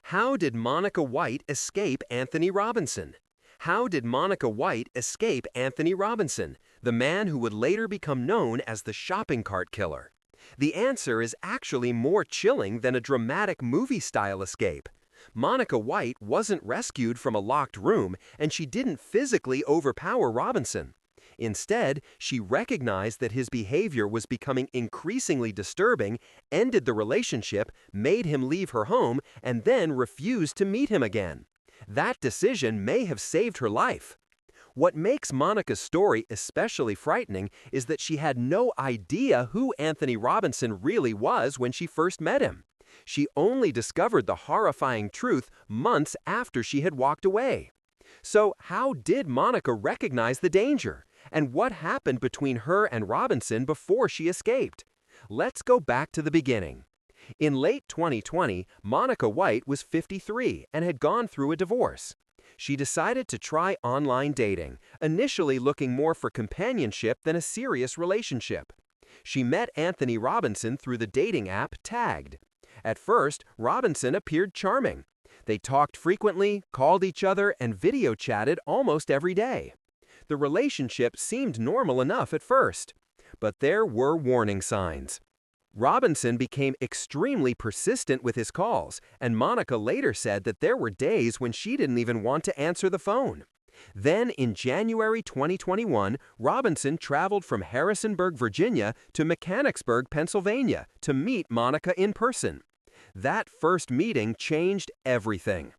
How did Monica White escape Anthony Robinson? How did Monica White escape Anthony Robinson, the man who would later become known as the shopping cart killer? The answer is actually more chilling than a dramatic movie-style escape. Monica White wasn't rescued from a locked room, and she didn't physically overpower Robinson. Instead, she recognized that his behavior was becoming increasingly disturbing, ended the relationship, made him leave her home, and then refused to meet him again. That decision may have saved her life. What makes Monica's story especially frightening is that she had no idea who Anthony Robinson really was when she first met him. She only discovered the horrifying truth months after she had walked away. So, how did Monica recognize the danger? And what happened between her and Robinson before she escaped? Let's go back to the beginning. In late 2020, Monica White was 53 and had gone through a divorce. She decided to try online dating, initially looking more for companionship than a serious relationship. She met Anthony Robinson through the dating app Tagged. At first, Robinson appeared charming. They talked frequently, called each other, and video chatted almost every day. The relationship seemed normal enough at first, but there were warning signs. Robinson became extremely persistent with his calls, and Monica later said that there were days when she didn't even want to answer the phone. Then, in January 2021, Robinson traveled from Harrisburg, Virginia to Mechanicsburg, Pennsylvania to meet Monica in person. That first meeting changed everything.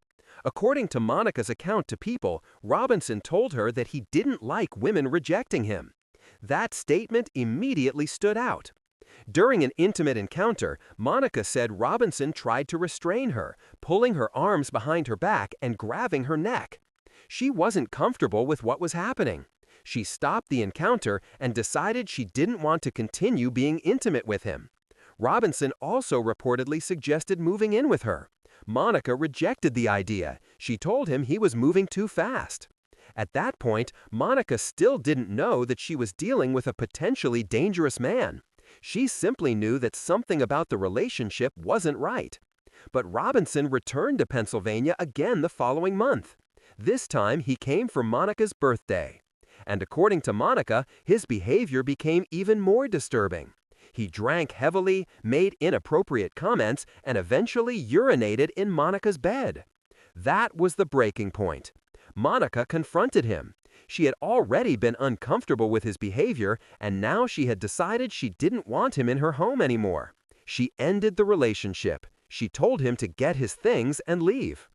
According to Monica's account to People, Robinson told her that he didn't like women rejecting him. That statement immediately stood out. During an intimate encounter, Monica said Robinson tried to restrain her, pulling her arms behind her back and grabbing her neck. She wasn't comfortable with what was happening. She stopped the encounter and decided she didn't want to continue being intimate with him. Robinson also reportedly suggested moving in with her. Monica rejected the idea. She told him he was moving too fast. At that point, Monica still didn't know that she was dealing with a potentially dangerous man. She simply knew that something about the relationship wasn't right. But Robinson returned to Pennsylvania again the following month. This time, he came for Monica's birthday. And according to Monica, his behavior became even more disturbing. He drank heavily, made inappropriate comments, and eventually urinated in Monica's bed. That was the breaking point. Monica confronted him. She had already been uncomfortable with his behavior, and now she had decided she didn't want him in her home anymore. She ended the relationship. She told him to get his things and leave.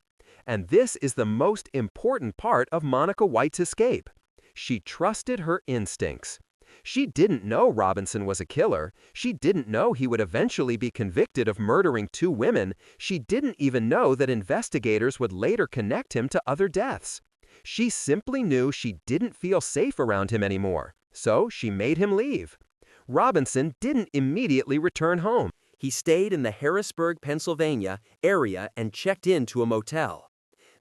And this is the most important part of Monica White's escape. She trusted her instincts. She didn't know Robinson was a killer. She didn't know he would eventually be convicted of murdering 2 women. She didn't even know that investigators would later connect him to other deaths. She simply knew she didn't feel safe around him anymore, so she made him leave. Robinson didn't immediately return home. He stayed in the Harrisburg, Pennsylvania area and checked into a motel.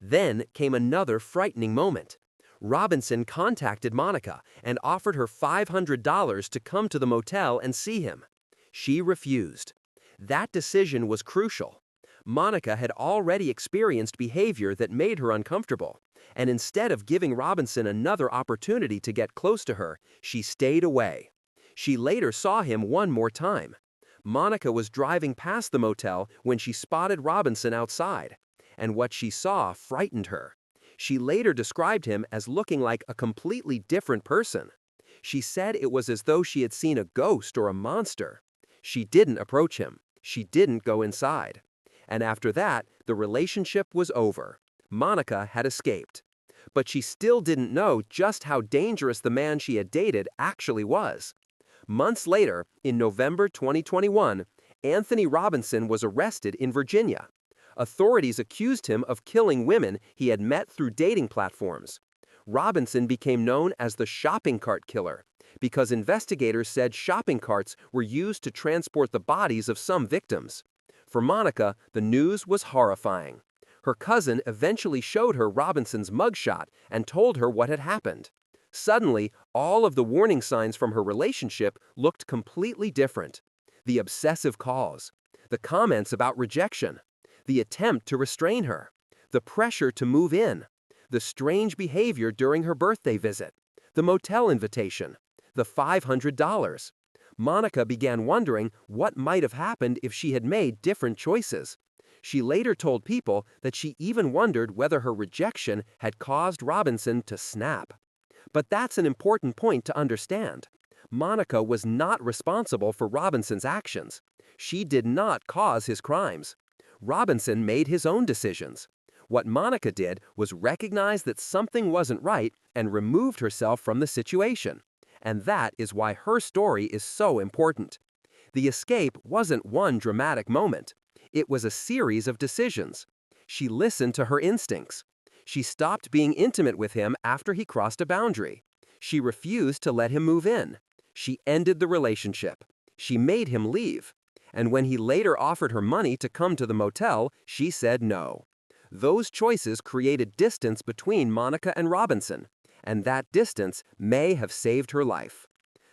Then came another frightening moment. Robinson contacted Monica and offered her $500 to come to the motel and see him. She refused. That decision was crucial. Monica had already experienced behavior that made her uncomfortable, and instead of giving Robinson another opportunity to get close to her, she stayed away. She later saw him one more time. Monica was driving past the motel when she spotted Robinson outside, and what she saw frightened her. She later described him as looking like a completely different person. She said it was as though she had seen a ghost or a monster. She didn't approach him. She didn't go inside. And after that, the relationship was over. Monica had escaped. But she still didn't know just how dangerous the man she had dated actually was. Months later, in November 2021, Anthony Robinson was arrested in Virginia. Authorities accused him of killing women he had met through dating platforms. Robinson became known as the shopping cart killer because investigators said shopping carts were used to transport the bodies of some victims. For Monica, the news was horrifying. Her cousin eventually showed her Robinson's mugshot and told her what had happened. Suddenly, all of the warning signs from her relationship looked completely different. The obsessive calls, the comments about rejection, the attempt to restrain her, the pressure to move in, the strange behavior during her birthday visit, the motel invitation, the $500. Monica began wondering what might have happened if she had made different choices. She later told people that she even wondered whether her rejection had caused Robinson to snap. But that's an important point to understand. Monica was not responsible for Robinson's actions. She did not cause his crimes. Robinson made his own decisions. What Monica did was recognize that something wasn't right and removed herself from the situation. And that is why her story is so important. The escape wasn't one dramatic moment. It was a series of decisions. She listened to her instincts. She stopped being intimate with him after he crossed a boundary. She refused to let him move in. She ended the relationship. She made him leave. And when he later offered her money to come to the motel, she said no. Those choices created distance between Monica and Robinson, and that distance may have saved her life.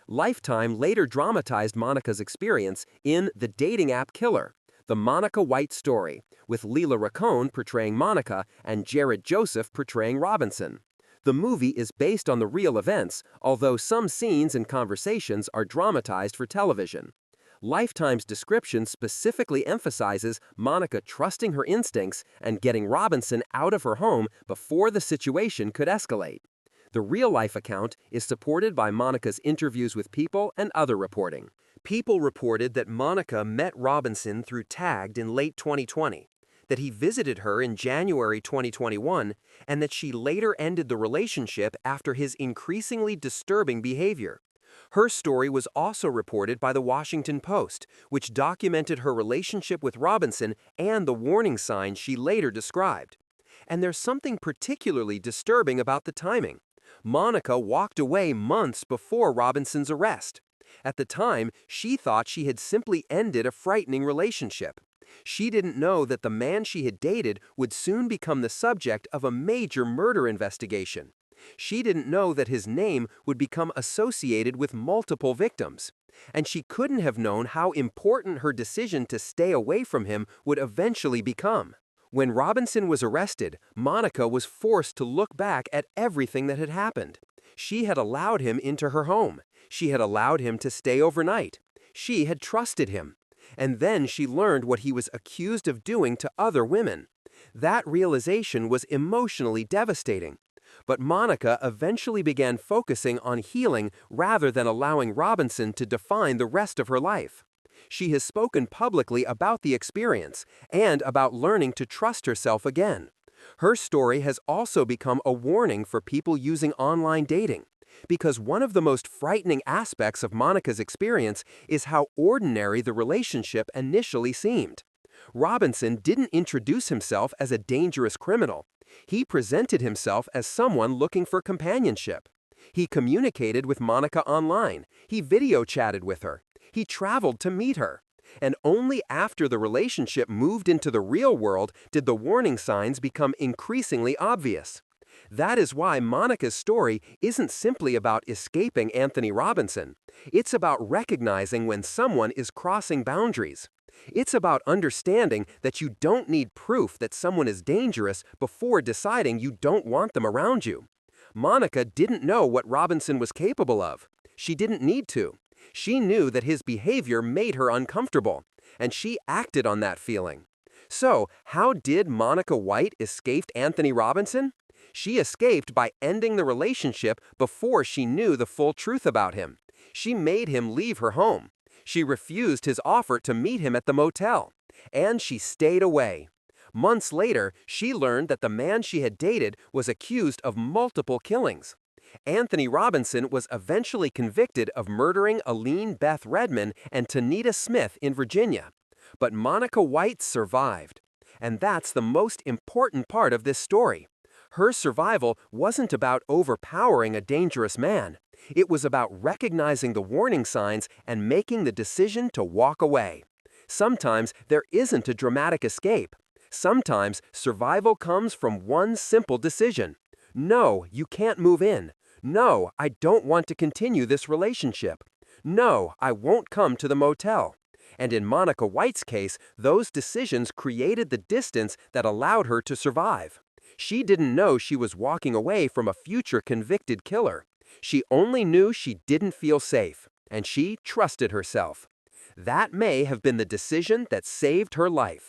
Lifetime later dramatized Monica's experience in The Dating App Killer, The Monica White Story, with Leela Racone portraying Monica and Jared Joseph portraying Robinson. The movie is based on the real events, although some scenes and conversations are dramatized for television. Lifetime's description specifically emphasizes Monica trusting her instincts and getting Robinson out of her home before the situation could escalate. The real-life account is supported by Monica's interviews with people and other reporting. People reported that Monica met Robinson through Tagged in late 2020, that he visited her in January 2021, and that she later ended the relationship after his increasingly disturbing behavior. Her story was also reported by the Washington Post, which documented her relationship with Robinson and the warning signs she later described. And there's something particularly disturbing about the timing. Monica walked away months before Robinson's arrest. At the time, she thought she had simply ended a frightening relationship. She didn't know that the man she had dated would soon become the subject of a major murder investigation. She didn't know that his name would become associated with multiple victims. And she couldn't have known how important her decision to stay away from him would eventually become. When Robinson was arrested, Monica was forced to look back at everything that had happened. She had allowed him into her home. She had allowed him to stay overnight. She had trusted him. And then she learned what he was accused of doing to other women. That realization was emotionally devastating. But Monica eventually began focusing on healing rather than allowing Robinson to define the rest of her life. She has spoken publicly about the experience and about learning to trust herself again. Her story has also become a warning for people using online dating, because one of the most frightening aspects of Monica's experience is how ordinary the relationship initially seemed. Robinson didn't introduce himself as a dangerous criminal. He presented himself as someone looking for companionship. He communicated with Monica online. He video chatted with her. He traveled to meet her. And only after the relationship moved into the real world did the warning signs become increasingly obvious. That is why Monica's story isn't simply about escaping Anthony Robinson. It's about recognizing when someone is crossing boundaries. It's about understanding that you don't need proof that someone is dangerous before deciding you don't want them around you. Monica didn't know what Robinson was capable of. She didn't need to. She knew that his behavior made her uncomfortable, and she acted on that feeling. So, how did Monica White escape Anthony Robinson? She escaped by ending the relationship before she knew the full truth about him. She made him leave her home. She refused his offer to meet him at the motel. And she stayed away. Months later, she learned that the man she had dated was accused of multiple killings. Anthony Robinson was eventually convicted of murdering Aline Beth Redman and Tanita Smith in Virginia. But Monica White survived. And that's the most important part of this story. Her survival wasn't about overpowering a dangerous man. It was about recognizing the warning signs and making the decision to walk away. Sometimes there isn't a dramatic escape. Sometimes survival comes from one simple decision. No, you can't move in. No, I don't want to continue this relationship. No, I won't come to the motel. And in Monica White's case, those decisions created the distance that allowed her to survive. She didn't know she was walking away from a future convicted killer. She only knew she didn't feel safe, and she trusted herself. That may have been the decision that saved her life.